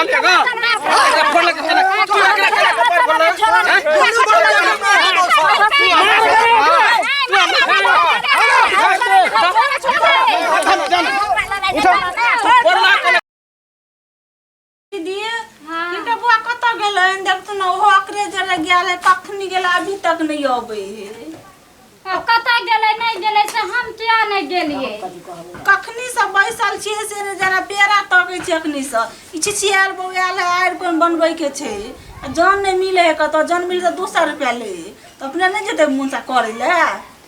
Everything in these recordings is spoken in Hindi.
चलेगा फोन लगा कखनी गेला अभी तक नहीं अबे कतऽ गेलै नहीं गेलै से हम किया नहीं गेलिए कखनी से बैसल छी से जरा पेड़ा तकै छी अखनी से ई छिछियाल बौआल है आर कोन बनबै के छै जान नहीं मिले है कत जान मिले तो 200 रुपया ले तो अपने नहीं जेते मुंसा करे ले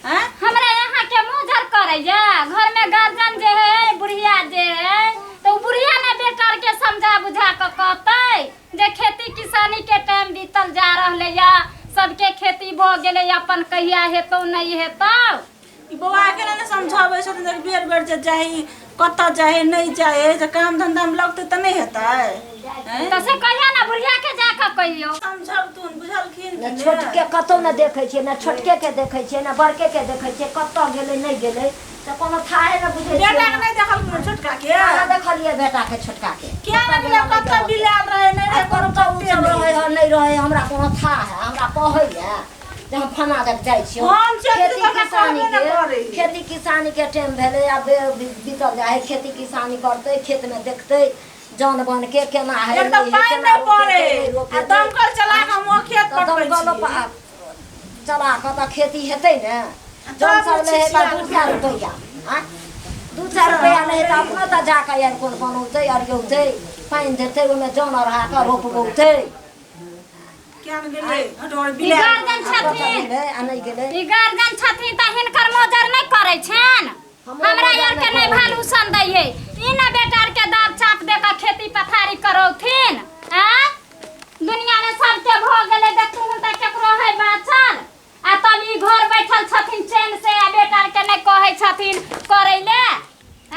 हैं हमरा यहाँ के मुंह झर करैया घर में गार्जियन जे है बुढ़िया जे है तो बुढ़िया ने बेकार के समझा बुझा के कहतै जे खेती किसानी के टाइम बीतल जा रहले या सबके खेती भ गेले अपन कहिया हेतौ नहीं हेतौ ई बौआ के ने समझाबै छथिन जे बेर बेर जे जाही कत जाहे नहीं जाहे जे काम धंधा में लगते त नहीं हेतै त से कहिया ना बुढ़िया के जाके कहियो समझब तू बुझलखिन न छोटके कतौ न देखै छै न छोटके के देखै छै न बड़के के देखै छै कत गेलै नहीं गेलै त कोनो थाहे न बुझै छै बेटा के नहीं देखल कोनो छोटका के ना देखलिए बेटा के छोटका के क्या ना कत बिलाल रहे नहीं रे कोनो कतौ रहे ह नहीं रहे हमरा कोनो था है हमरा कहैया जे हम फना तक जाइ छी खेती किसानी के टाइम भेले या बीतल जाए खेती किसानी करते खेत में देखते जान बन के केना है एकदम पानी न पड़े आ दमकल चला के हम खेत पर दमकल चला के त खेती हेतै ने जन सब ले है 200 रुपया हां 200 रुपया ले त अपना त जाके यार कोन बनौते यार योते पानी देते ओमे जन रहा के रोपबौते क्या गेलै हटोर ई गार्जियन छथिन आ नहीं गेलै ई गार्जियन छथिन त हिनकर मोजर नहीं करै छन हमरा यार के नहीं भालूसन दैये ई न बेटार के दाब चाप दे के खेती पथारी करौथिन हैं दुनिया में सबके भ गेले देखू त केकरो है बाचल आ तब ई घर बैठल छथिन चैन से आ बेटार के नहीं कहै छथिन करै ले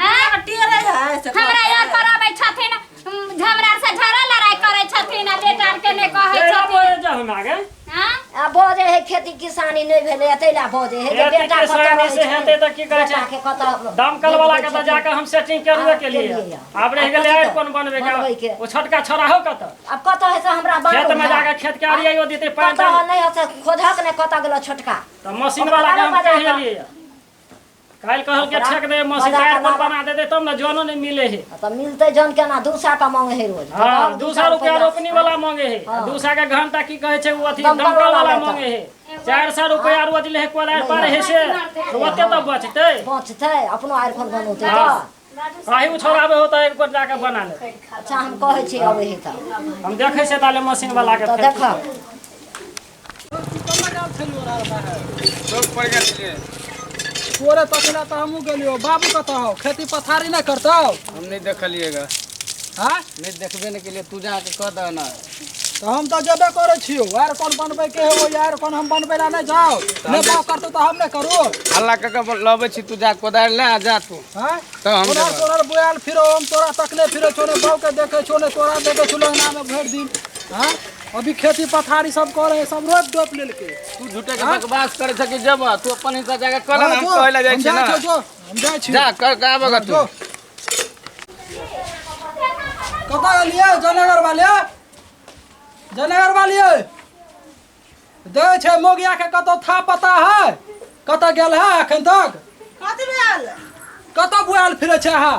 हैं टेरे है से हमरा यार पर आबै छथिन झमरा से झरा लड़ाई करे छथिन आ बेटार के नहीं कहै छथिन जा हम आगे हां आ बोझे है खेती किसानी नहीं भेले एतैला बोझे है जे बेटा किसानी से हेतै त की कहै छै के कत दमकल वाला के त जाके हम सेटिंग करबे के लिए आब रह गेलै आर कोन बनबे के ओ छोटका छोरा हो कत अब कत है से हमरा बात खेत में जाके खेत के आरिया देते पानी कत नहीं है खोधक ने कत गेलो छोटका त मशीन वाला के हम कह लिए काल कहल के ठेक दे मशीन टायर पर बना दे तब न जोनो नहीं मिले है त मिलते जन केना 200 का मांगे है रोज हां 200 रुपया रोपनी वाला मांगे है 200 का घंटा की कहै छै ओ अथी दमकल वाला मांगे है 400 रुपया रोज ले कोलार पर है से ओते त बचते अपनो आर फोन बनौते त काहे उ छोराबे होता एक बार जाके बना ले अच्छा हम कहै छी अबे है त हम देखै से ताले मशीन वाला के त देख लोग पड़ गए तोरे तकला त हमहू गेलियो बाबू कत हो खेती पथारी नहीं करता हम नहीं देखलिएगा हां नहीं देखबे नहीं के लिए तू जाके कह दे ना तो हम तो जबे करे छियो यार कौन बनबे के हो यार कौन हम बनबे ला नहीं जाओ नहीं बाप करतो तो हम नहीं करू अल्लाह का लबे छी तू जा कोदार ले आ जा तू हां तो हम तोरा बुआल फिरो हम तोरा तकले फिरो छोने बाऊ के देखे छोने तोरा देखे छुलंगना में भर दिन हां अभी खेती पथारी सब करे सब रोप डोप लेल के तू झूठे के बकवास करे छ कि जब तू अपन हिस्सा जाके कर हम कहला जाय छी ना हम जाय छी जा कर का आबेगा तू कत गेलिए जनगर वाले दे छे मोगिया के कत था पता है कत गेल है अखन तक कथि भेल कत बुआल फिरे छे हा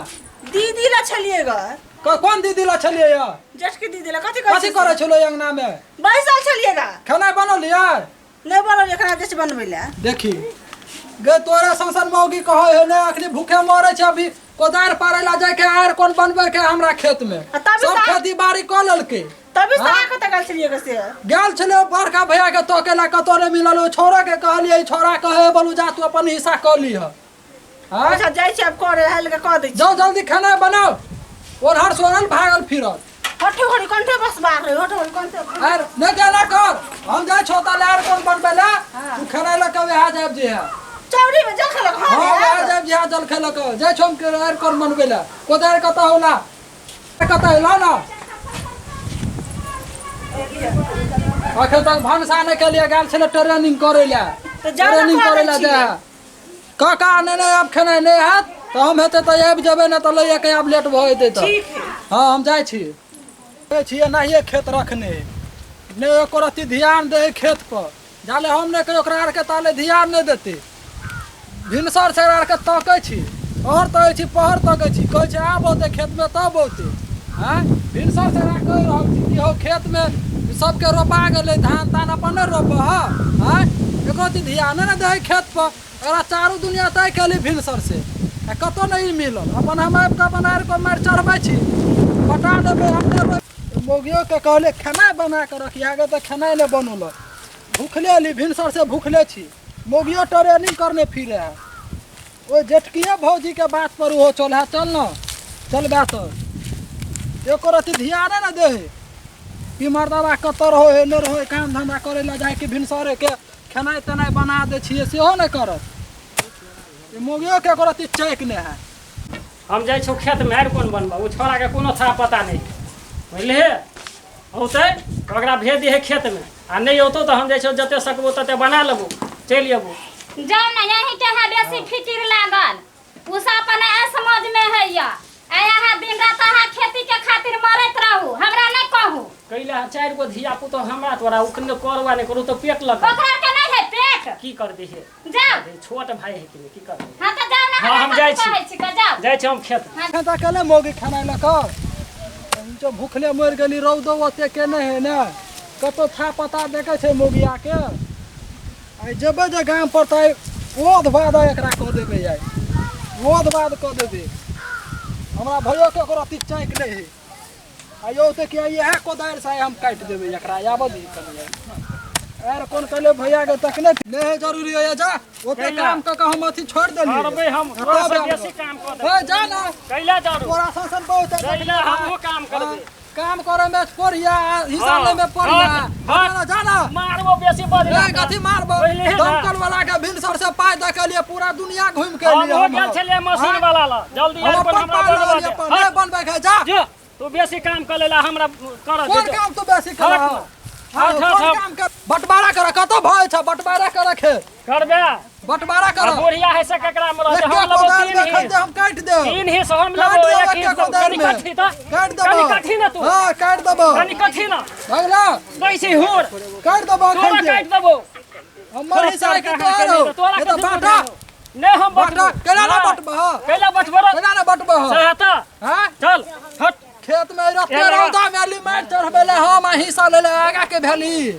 दीदी ला छलिएगा कौन दीदी ला छलिए या जस के दीदी ला कथि करे छलो अंगना में बैसल छलिएगा खाना बनल यार नहीं बनल एकरा जस बनबै ला देखी गे तोरा संसन मौगी कहे है ने अखनी भूखे मरे छ अभी कोदार पारे ला जाके आर कोन बनबे के हमरा खेत में सब खेती बाड़ी क ललके तभी सारा कत गल छलिएगा से गेल छले बड़का भैया के तोकेला कतो ने मिलल छोरा के कहलिए छोरा कहे बोलू जा तू अपन हिस्सा क ली ह हां अच्छा जाय छी अब करे हाल के कह दे जाओ जल्दी खाना बनाओ और हर सोनल भागल फिरल हठे घड़ी कंठे बस बाग रे हठे घड़ी कंठे यार न केना कर हम जा छोटा लार कोन बनबे ला तू खाना ला कबे आ जाब जे है चौड़ी में जल खलक हां आ जाब जे जल खेलक जे छोम के यार कोन बनबे ला कोदार कत होला कत होला ना अखन तक भनसा ने के लिए गेल छले ट्रेनिंग करे ला ट्रेनिंग करे ला जा काका ने अब खाना नहीं हाथ तो हम हेते तो आबि जबे ना तो लइया के अब लेट भ जेते तो ठीक है हां हम जाय छी छिए नहीं खेत रखने ने एको रति ध्यान दे खेत पर जाले हम ने कहियो ओकरा आर के ताले ध्यान नहीं देते भिनसर से आर के तकै छी और तकै छी पहर तकै छी कहै छै आब होते खेत में तब होते हैं भिनसर से आर कहि रहल छी कि हो खेत में सबके रोपा गेलै धान तान अपन नहीं रोप हैं एको रति ध्यान नहीं दे खेत पर अगर चारू दुनिया तय केली भिनसर से कतो नहीं मिलल अपन हम आबि कऽ बनार को मारि चढ़बै छी पटा देबै हम मोगियो के कहले खाना बना के रखिया गे तो खाना नहीं बनल भूखले ली भिनसर से भूखले छी मोगियो ट्रेनिंग करने फिरे है वो जेठकिया भौजी के बात पर हो चल है चल न चल बा तो एको रति ध्यान न दे कि मर्दवा कतर हो न रहो काम धंधा करे ला जाए कि भिनसरे के खाना तना बना दे छिए सेहो नहीं करत ये मोगियो के एको रति चेक नहीं है हम जाइ छौ खेत में आर कोन बनबा ओ छोड़ा के कोनो था पता नहीं बुझलिहे औते ओकरा भेज दिहे खेत में आ नहीं होतो तो हम जाइ छौ जते सकबो तते बना लेबो चल अबो जाओ ना यहीं के है बेसी फिकिर लागल उस अपन समझ में है या आ यहाँ दिन रात हा खेती के खातिर मरत रहू हमरा नहीं कहू कैला 4 गो धिया पुतो हमरा तोरा उखने करवा नहीं करू तो पेट लग ओकरा के नहीं है पेट की कर दे है जाओ छोट भाई है की कर दे हां तो जाओ ना हाँ, हम जाइ छी। जाओ जाइ छी हम खेत खाता केले मोगी खाना लक जो भूखले मर गेली रौदो ओते के नहीं है ना कतो था पता देखे छै मोगिया के आई जब जे गाम पर त ओध बाद एकरा क देबे आई ओध बाद क देबे हमरा भयो के ओकरा ती चाइक नहीं है आयो ते कि यह कोदार से हम काट देबे एकरा आबो दी कनी यार कौन कहले भैया के तकने नहीं जरूरी है जा ओते काम क हम अथी छोड़ देली अरे हम थोड़ा सा बेसी काम कर दे ए जा ना कैला जरूर तोरा शासन बहुत है कैला हम काम कर दे काम करे में पड़िया हिसाब में पड़िया ना जाना मारबो बेसी बज ए कथी मारबो दमकल वाला के भिनसर से पाय द के लिए पूरा दुनिया घूम के लिए हम हो गेल छले मशीन वाला ला जल्दी यार पर हमरा बनवा नहीं बनबे के जा जो तू बेसी काम कर लेला हमरा कर कौन दे काम तू बेसी कर हाँ, कौन काम कर बंटवारा कर कतो भय छ बंटवारा कर खे करबे बंटवारा कर बुढ़िया है से ककरा में रह हम हम लेबो लेबो 3 ही हम काट दे 3 ही हम लेबो एक ही कनी कथी त काट कनी देबो कथी ना तू हां काट देबो कनी कथी ना भगला कैसे होर काट देबो तोरा काट देबो हमर हिसाब के तोरो ये तो बाटा नहीं हम बाटा केला ना बटबो कैला बटबो केला ना बटबो सहता हां चल हट खेत में रते रौदा में अली मार चढ़बेले हम हिस्सा लेले आगा के भेली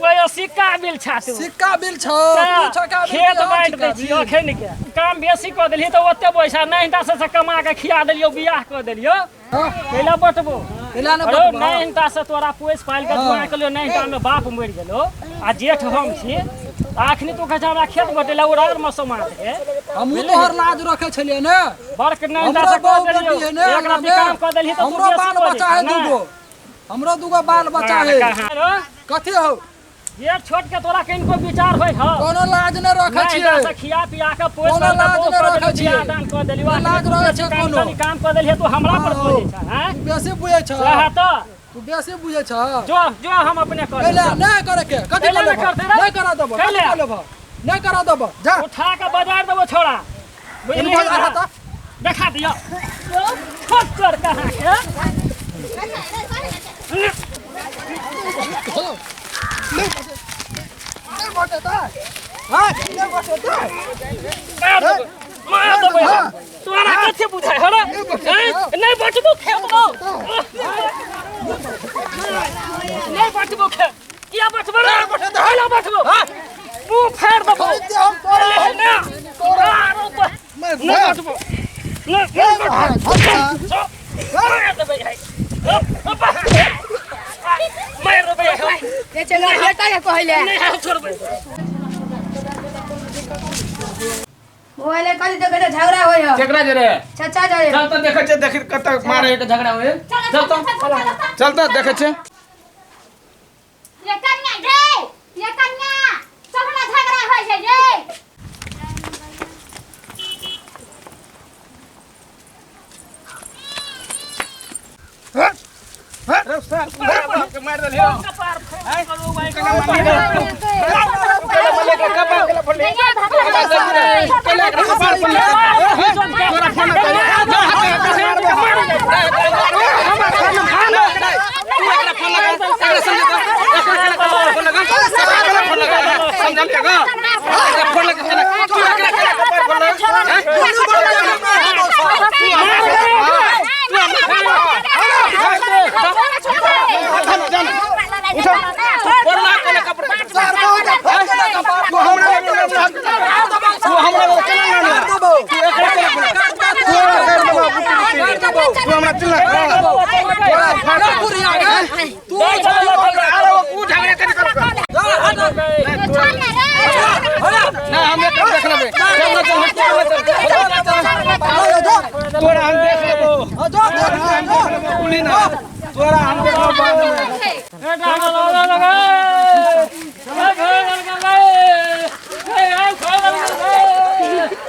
वो सिक्का बिल छातू सिक्का बिल छ तू छका खेत बांट दे छी अखन के काम बेसी क देली त ओते पैसा नहीं ता से कमा के खिया देलियो बियाह क देलियो कैला बटबो केला ना अरे बटबो नहीं ता से तोरा पोस पाल के दुआ के लियो नहीं ता में बाप मर गेलो आ जेठ हम छी आखनी तू कह हमरा खेत बटेला और मसमा दे हम तोहर लाज रखे छलिए ने बरक नहीं ता से क देलियो एक रात काम क देली त तू हमरो बाल बच्चा है दूगो हमरो दूगो बाल बच्चा है कथी हो ये छोट के तोरा कहीं को विचार होय ह कोनो लाज न रखे नहीं छिए ता खिया पिया के पोस कोनो लाज न रखे छिए दान क देलियो लाज रखे छ कोनो काम क देलियो तू हमरा पर बोले छ हैं बेसी बुझे छ रहता तू बेसी बुझे छ जो हम अपने कर पहले नहीं करे के कथी पहले कर करते रे? नहीं करा देबो पहले? कथी लेबो नहीं करा देबो जा उठा के बाजार देबो छोड़ा बुझली इनको जा त देखा दियो छोट कर कहां के नहीं बटता हां नहीं बटता मार दो तोरा कथि बुझाय हो रे नहीं बचबो खेत दो नहीं बचबो खेत किया बचबो रे नहीं बचबो मुंह फेर दबो हम तोरा ना तोरा नहीं बचबो मार दे भाई मार दे भाई ये चला हेटा के कहले नहीं हाथ छोड़बे मोबाइल कल तो कटे झगड़ा होय हो केकरा जे रे चाचा जाए चल तो देखे छे देख कत मारे के झगड़ा होए चल तो देखे छे ये कन्या रे ये कन्या सब ना झगड़ा होय छै रे रे सर मार देलियो कपार करो भाई तू अरे वो झगड़ा कर जा हट छोड़ ले रे ना हम